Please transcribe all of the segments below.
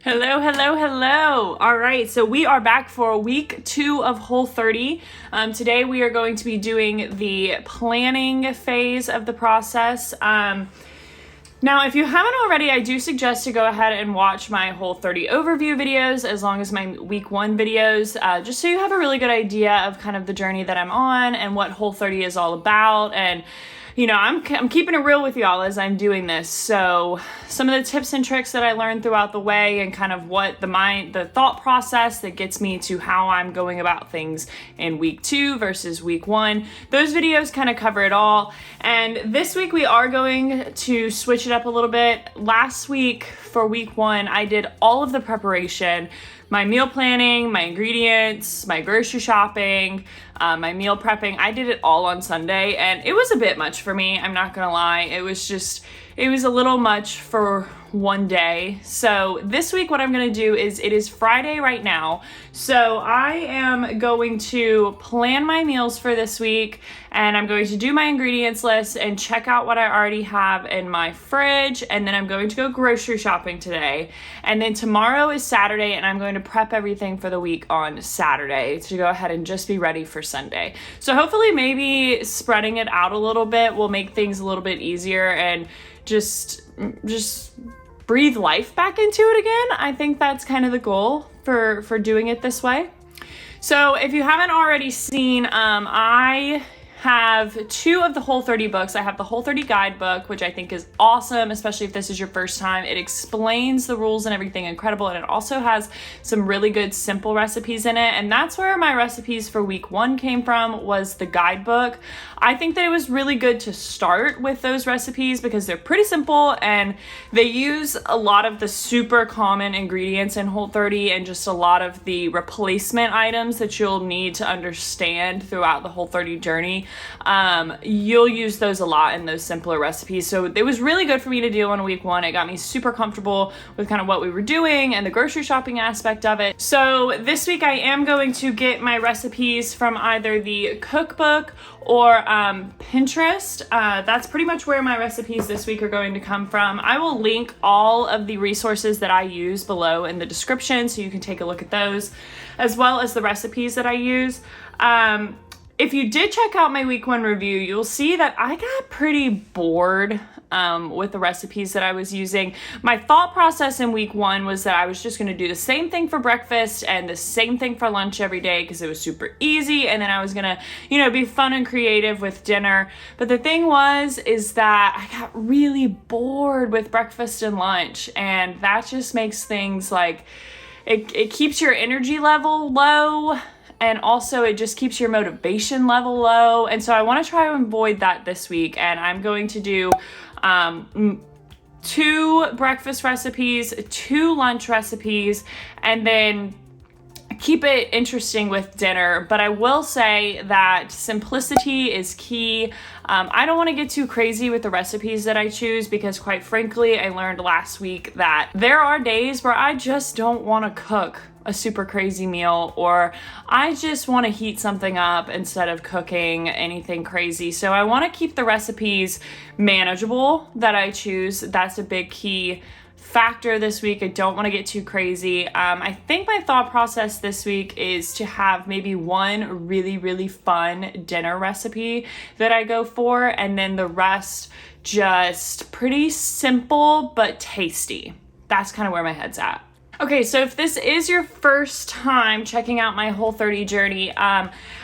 Hello, hello, hello. All right, so we are back for week 2 of Whole30. Today we are going to be doing the planning phase of the process. Now, if you haven't already, I do suggest to go ahead and watch my Whole30 overview videos as long as my week 1 videos, just so you have a really good idea of kind of the journey that I'm on and what Whole30 is all about. And you know, I'm keeping it real with y'all as I'm doing this. So some of the tips and tricks that I learned throughout the way and kind of what the thought process that gets me to how I'm going about things in week 2 versus week 1. Those videos kind of cover it all. And this week we are going to switch it up a little bit. Last week for week 1, I did all of the preparation, my meal planning, my ingredients, my grocery shopping, my meal prepping. I did it all on Sunday and it was a bit much for me. I'm not gonna lie. It was a little much for one day. So this week what I'm gonna do is, it is Friday right now. So I am going to plan my meals for this week and I'm going to do my ingredients list and check out what I already have in my fridge. And then I'm going to go grocery shopping today. And then tomorrow is Saturday and I'm going to prep everything for the week on Saturday to go ahead and just be ready for Sunday. So hopefully maybe spreading it out a little bit will make things a little bit easier and just breathe life back into it again. I think that's kind of the goal for doing it this way. So if you haven't already seen, I have 2 of the Whole30 books. I have the Whole30 guidebook, which I think is awesome, especially if this is your first time. It explains the rules and everything incredible, and it also has some really good simple recipes in it, and that's where my recipes for week 1 came from, was the guidebook. I think that it was really good to start with those recipes because they're pretty simple and they use a lot of the super common ingredients in Whole30 and just a lot of the replacement items that you'll need to understand throughout the Whole30 journey. You'll use those a lot in those simpler recipes. So it was really good for me to do on week 1. It got me super comfortable with kind of what we were doing and the grocery shopping aspect of it. So this week I am going to get my recipes from either the Cookbook or Pinterest. That's pretty much where my recipes this week are going to come from. I will link all of the resources that I use below in the description so you can take a look at those, as well as the recipes that I use. If you did check out my week 1 review, you'll see that I got pretty bored with the recipes that I was using. My thought process in week 1 was that I was just gonna do the same thing for breakfast and the same thing for lunch every day because it was super easy, and then I was gonna, be fun and creative with dinner. But the thing is that I got really bored with breakfast and lunch, and that just makes things like, it keeps your energy level low, and also it just keeps your motivation level low. And so I want to try to avoid that this week. And I'm going to do 2 breakfast recipes, 2 lunch recipes, and then keep it interesting with dinner. But I will say that simplicity is key. I don't want to get too crazy with the recipes that I choose because, quite frankly, I learned last week that there are days where I just don't want to cook a super crazy meal, or I just want to heat something up instead of cooking anything crazy. So I want to keep the recipes manageable that I choose. That's a big key factor this week. I don't want to get too crazy. I think my thought process this week is to have maybe one really, really fun dinner recipe that I go for, and then the rest just pretty simple but tasty. That's kind of where my head's at. Okay, so if this is your first time checking out my Whole30 journey,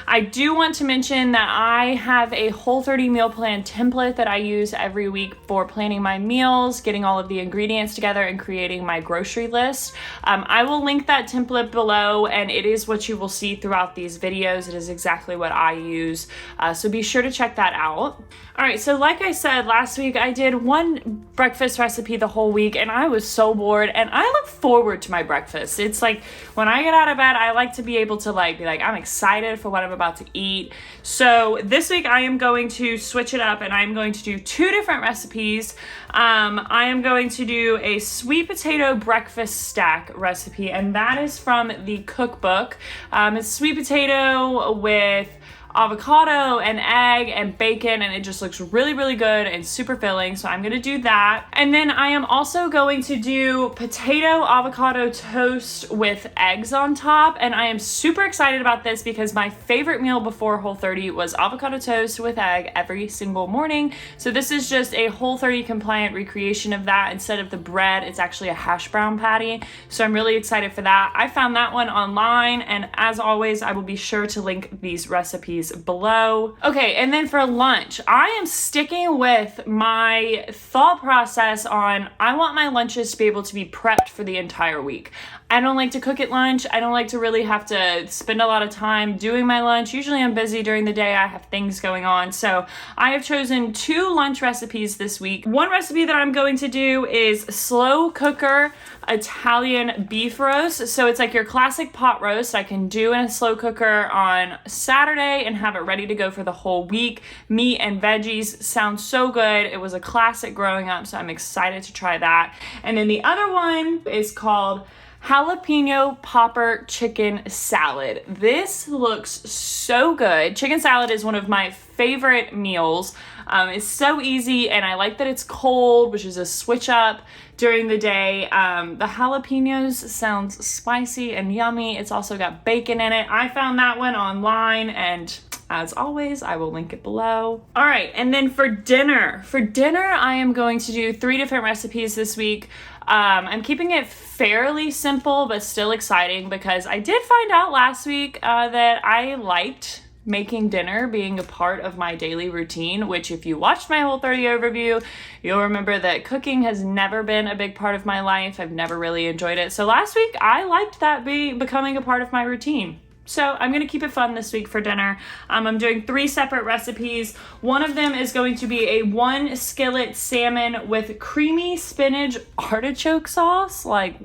I do want to mention that I have a Whole30 meal plan template that I use every week for planning my meals, getting all of the ingredients together, and creating my grocery list. I will link that template below, and it is what you will see throughout these videos. It is exactly what I use, so be sure to check that out. All right, so like I said, last week I did 1 breakfast recipe the whole week, and I was so bored, and I look forward to my breakfast. It's like when I get out of bed, I like to be able to be like, I'm excited for what I'm about to eat. So this week I am going to switch it up, and I'm going to do 2 different recipes. I am going to do a sweet potato breakfast stack recipe, and that is from the Cookbook. It's sweet potato with avocado and egg and bacon, and it just looks really, really good and super filling. So I'm gonna do that. And then I am also going to do potato avocado toast with eggs on top. And I am super excited about this because my favorite meal before Whole30 was avocado toast with egg every single morning. So this is just a Whole30 compliant recreation of that. Instead of the bread, it's actually a hash brown patty. So I'm really excited for that. I found that one online, and as always, I will be sure to link these recipes below. Okay, and then for lunch, I am sticking with my thought process on I want my lunches to be able to be prepped for the entire week. I don't like to cook at lunch. I don't like to really have to spend a lot of time doing my lunch. Usually I'm busy during the day. I have things going on. So I have chosen 2 lunch recipes this week. One recipe that I'm going to do is slow cooker Italian beef roast. So it's like your classic pot roast I can do in a slow cooker on Saturday and have it ready to go for the whole week. Meat and veggies sounds so good. It was a classic growing up, so I'm excited to try that. And then the other one is called jalapeno popper chicken salad. This looks so good. Chicken salad is one of my favorite meals. It's so easy, and I like that it's cold, which is a switch up during the day. The jalapenos sounds spicy and yummy. It's also got bacon in it. I found that one online, and as always, I will link it below. All right, and then for dinner, I am going to do 3 different recipes this week. I'm keeping it fairly simple, but still exciting because I did find out last week that I liked making dinner being a part of my daily routine, which if you watched my Whole30 overview, you'll remember that cooking has never been a big part of my life. I've never really enjoyed it. So last week, I liked that becoming a part of my routine. So I'm gonna keep it fun this week for dinner. I'm doing 3 separate recipes. One of them is going to be a 1 skillet salmon with creamy spinach artichoke sauce. Like,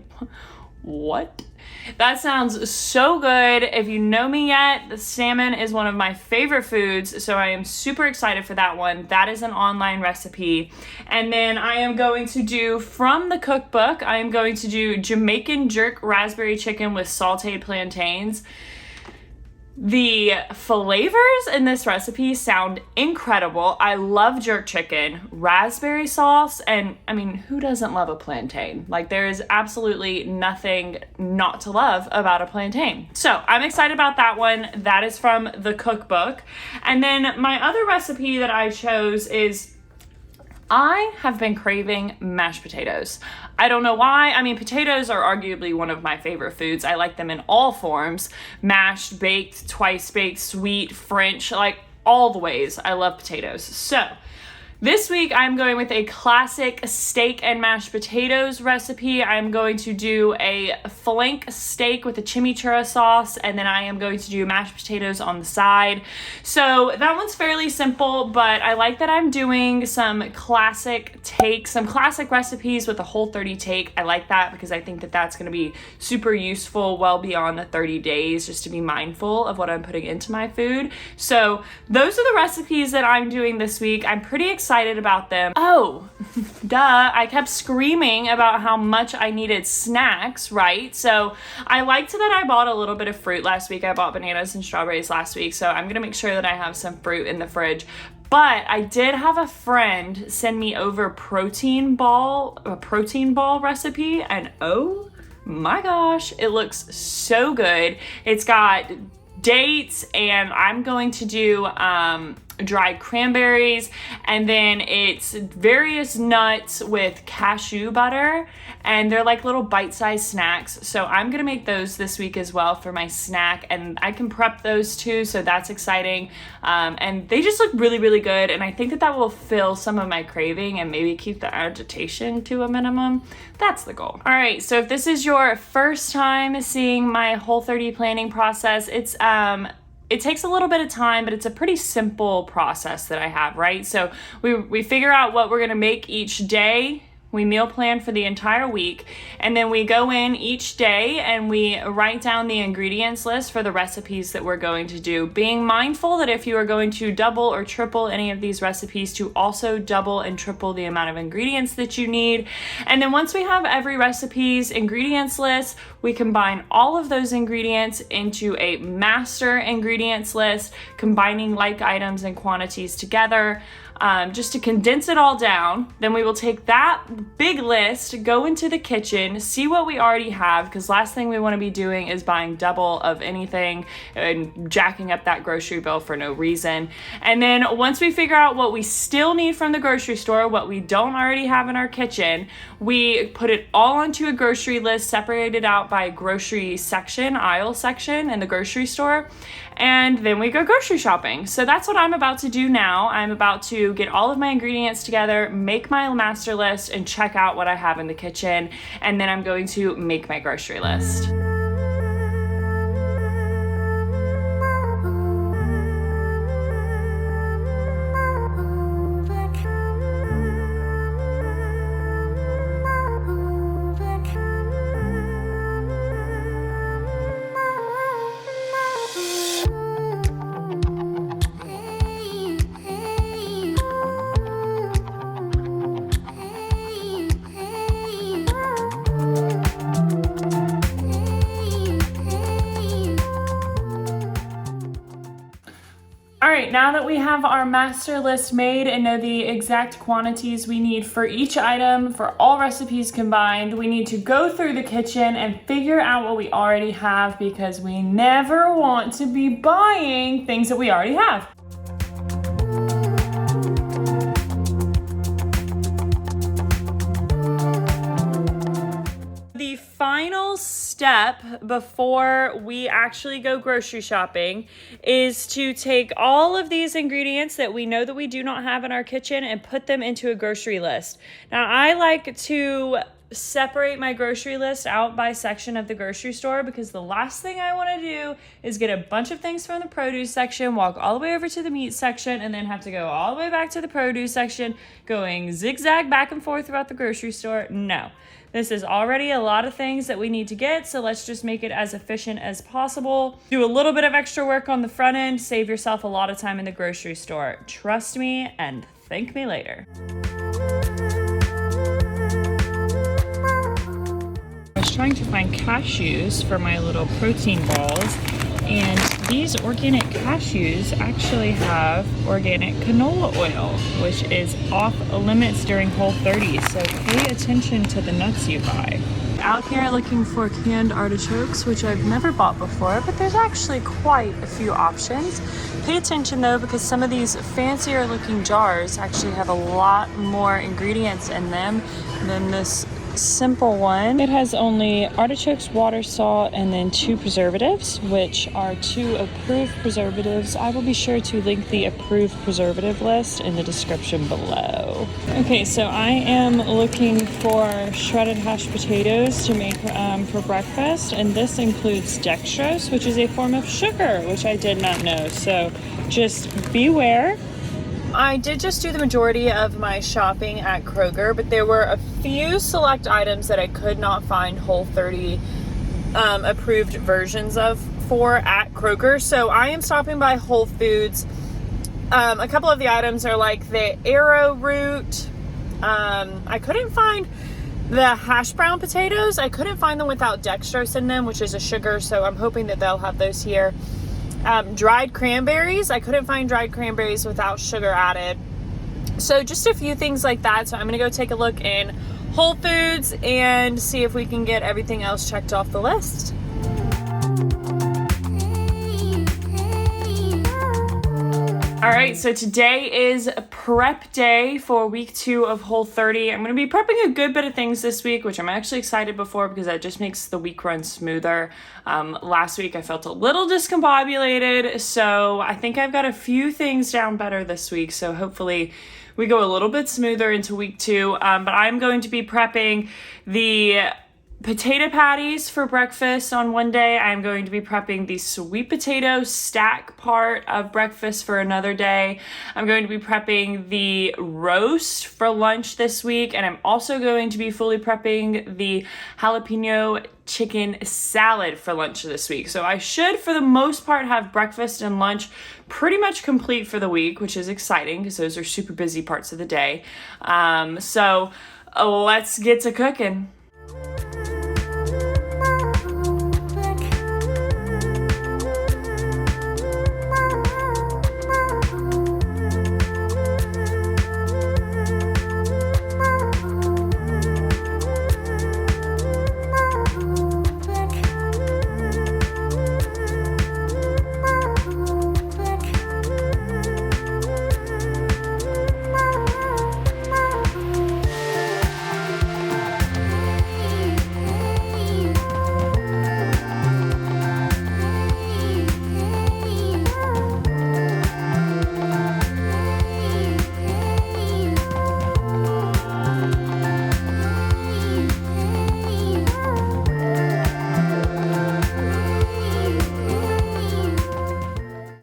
what? That sounds so good. If you know me yet, the salmon is one of my favorite foods, so I am super excited for that one. That is an online recipe. And then I am going to do, from the cookbook, I am going to do Jamaican jerk raspberry chicken with sauteed plantains. The flavors in this recipe sound incredible. I love jerk chicken, raspberry sauce, and I mean, who doesn't love a plantain? Like, there is absolutely nothing not to love about a plantain. So I'm excited about that one. That is from the cookbook. And then my other recipe that I chose is I have been craving mashed potatoes. I don't know why. I mean, potatoes are arguably one of my favorite foods. I like them in all forms. Mashed, baked, twice baked, sweet, French, like all the ways. I love potatoes. So this week, I'm going with a classic steak and mashed potatoes recipe. I'm going to do a flank steak with a chimichurri sauce, and then I am going to do mashed potatoes on the side. So that one's fairly simple, but I like that I'm doing some classic recipes with a Whole30 take. I like that because I think that that's going to be super useful well beyond the 30 days, just to be mindful of what I'm putting into my food. So those are the recipes that I'm doing this week. I'm pretty excited about them. Oh, duh, I kept screaming about how much I needed snacks, right? So I liked that I bought a little bit of fruit last week. I bought bananas and strawberries last week, so I'm gonna make sure that I have some fruit in the fridge. But I did have a friend send me over a protein ball recipe, and oh my gosh, it looks so good. It's got dates, and I'm going to do dried cranberries, and then it's various nuts with cashew butter, and they're like little bite-sized snacks. So I'm gonna make those this week as well for my snack, and I can prep those too, so that's exciting. And they just look really, really good, and I think that will fill some of my craving and maybe keep the agitation to a minimum. That's the goal. All right, so if this is your first time seeing my Whole30 planning process, it takes a little bit of time, but it's a pretty simple process that I have, right? So we figure out what we're gonna make each day. We meal plan for the entire week, and then we go in each day and we write down the ingredients list for the recipes that we're going to do, being mindful that if you are going to double or triple any of these recipes, to also double and triple the amount of ingredients that you need. And then once we have every recipe's ingredients list, we combine all of those ingredients into a master ingredients list, combining like items and quantities together. Just to condense it all down. Then we will take that big list, go into the kitchen, see what we already have, because last thing we want to be doing is buying double of anything and jacking up that grocery bill for no reason. And then once we figure out what we still need from the grocery store, what we don't already have in our kitchen, we put it all onto a grocery list, separated out by grocery section, aisle section in the grocery store. And then we go grocery shopping. So that's what I'm about to do now. I'm about to get all of my ingredients together, make my master list, and check out what I have in the kitchen. And then I'm going to make my grocery list. All right, now that we have our master list made and know the exact quantities we need for each item, for all recipes combined, we need to go through the kitchen and figure out what we already have, because we never want to be buying things that we already have. The final step before we actually go grocery shopping is to take all of these ingredients that we know that we do not have in our kitchen and put them into a grocery list. Now, I like to separate my grocery list out by section of the grocery store, because the last thing I want to do is get a bunch of things from the produce section, walk all the way over to the meat section, and then have to go all the way back to the produce section, going zigzag back and forth throughout the grocery store. No. This is already a lot of things that we need to get, so let's just make it as efficient as possible. Do a little bit of extra work on the front end, save yourself a lot of time in the grocery store. Trust me and thank me later. I was trying to find cashews for my little protein balls, and these organic cashews actually have organic canola oil, which is off limits during Whole30, so pay attention to the nuts you buy. Out here looking for canned artichokes, which I've never bought before, but there's actually quite a few options. Pay attention though, because some of these fancier looking jars actually have a lot more ingredients in them than this simple one. It has only artichokes, water, salt, and then 2 preservatives, which are 2 approved preservatives. I will be sure to link the approved preservative list in the description below. Okay, so I am looking for shredded hashed potatoes to make for breakfast, and this includes dextrose, which is a form of sugar, which I did not know, so just beware. I did just do the majority of my shopping at Kroger, but there were a few select items that I could not find Whole30 approved versions of for at Kroger. So I am stopping by Whole Foods. A couple of the items are like the arrowroot. I couldn't find the hash brown potatoes. I couldn't find them without dextrose in them, which is a sugar, so I'm hoping that they'll have those here. Dried cranberries. I couldn't find dried cranberries without sugar added. So just a few things like that. So I'm going to go take a look in Whole Foods and see if we can get everything else checked off the list. All right, so today is prep day for week 2 of Whole30. I'm going to be prepping a good bit of things this week, which I'm actually excited for because that just makes the week run smoother. Last week I felt a little discombobulated, so I think I've got a few things down better this week, so hopefully we go a little bit smoother into week 2. But I'm going to be prepping the potato patties for breakfast on one day. I'm going to be prepping the sweet potato stack part of breakfast for another day. I'm going to be prepping the roast for lunch this week, and I'm also going to be fully prepping the jalapeno chicken salad for lunch this week. So I should, for the most part, have breakfast and lunch pretty much complete for the week, which is exciting because those are super busy parts of the day. So let's get to cooking.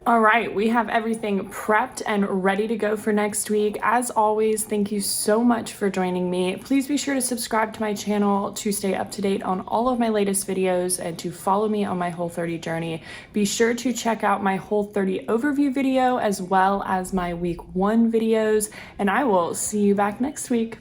All right, we have everything prepped and ready to go for next week. As always, thank you so much for joining me. Please be sure to subscribe to my channel to stay up to date on all of my latest videos and to follow me on my Whole30 journey. Be sure to check out my Whole30 overview video as well as my week 1 videos, and I will see you back next week.